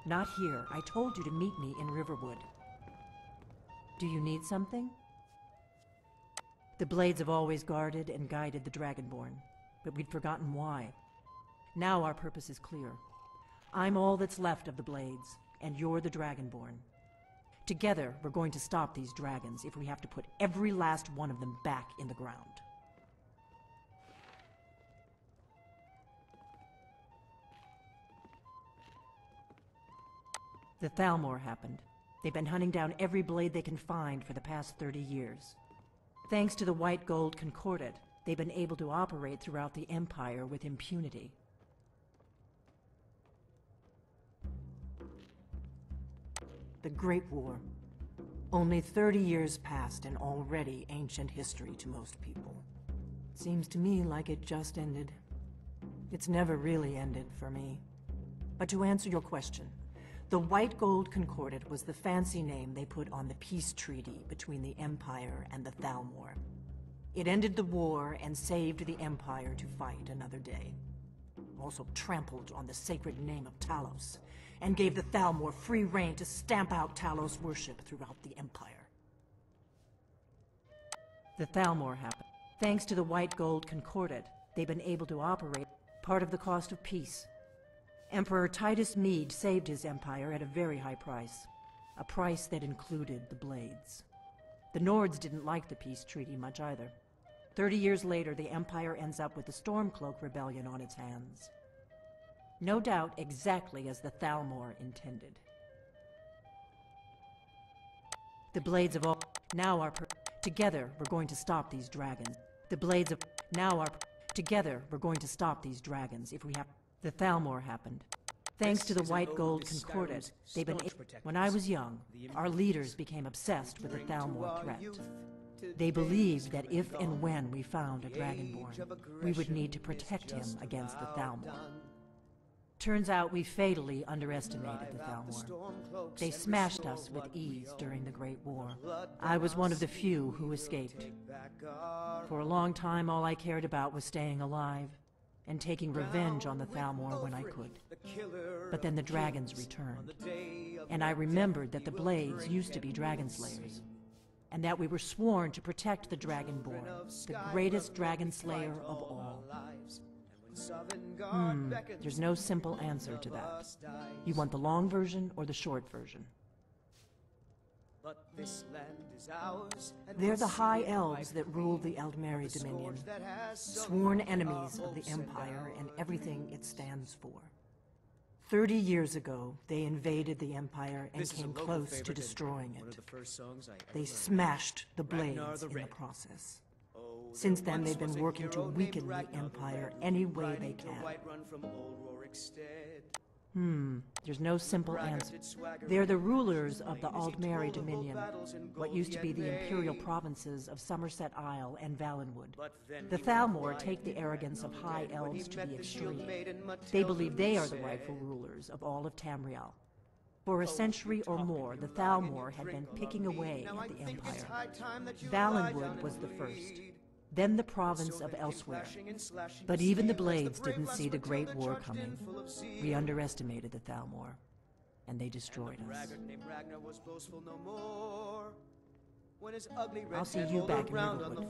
Not here. I told you to meet me in Riverwood. Do you need something? The Blades have always guarded and guided the Dragonborn, but we'd forgotten why. Now our purpose is clear. I'm all that's left of the Blades, and you're the Dragonborn. Together, we're going to stop these dragons if we have to put every last one of them back in the ground. The Thalmor happened. They've been hunting down every blade they can find for the past 30 years. Thanks to the White Gold Concordat, they've been able to operate throughout the Empire with impunity. The Great War. Only 30 years passed and already ancient history to most people. Seems to me like it just ended. It's never really ended for me. But to answer your question, the White Gold Concordat was the fancy name they put on the peace treaty between the Empire and the Thalmor. It ended the war and saved the Empire to fight another day. Also trampled on the sacred name of Talos, and gave the Thalmor free rein to stamp out Talos worship throughout the Empire. The Thalmor happened. Thanks to the White Gold Concordat, they've been able to operate part of the cost of peace. Emperor Titus Mede saved his empire at a very high price. A price that included the Blades. The Nords didn't like the peace treaty much either. 30 years later, the Empire ends up with the Stormcloak Rebellion on its hands. No doubt exactly as the Thalmor intended. The Blades of all now are together we're going to stop these dragons. The Blades of now are together we're going to stop these dragons if we have. The Thalmor happened. Thanks to the White Gold Concordat, they've been. When I was young, our leaders became obsessed with the Thalmor threat. They believed that if and when we found a Dragonborn, we would need to protect him against the Thalmor. Turns out we fatally underestimated the Thalmor. They smashed us with ease during the Great War. I was one of the few who escaped. For a long time, all I cared about was staying alive and taking revenge on the Thalmor when I could. But then the dragons returned, and I remembered that the Blades used to be dragon slayers, and that we were sworn to protect the Dragonborn, the greatest dragon slayer of all. There's no simple answer to that. You want the long version or the short version? They're the High Elves that rule the Aldmeri Dominion, sworn enemies of the Empire and everything it stands for. 30 years ago, they invaded the Empire and came close to destroying it. They smashed the Blades in the process. Since then, they've been working to weaken the Empire any way they can. There's no simple answer. They're the rulers of the Aldmeri Dominion, what used to be the imperial provinces of Somerset Isle and Valenwood. The Thalmor take the arrogance of High Elves to the extreme. They believe they are the rightful rulers of all of Tamriel. For a century or more, the Thalmor had been picking away at the Empire. Valenwood was the first, then the province of Elsewhere. But even the Blades didn't see the Great War coming. We underestimated the Thalmor, and they destroyed us. I'll see you back in Riverwood.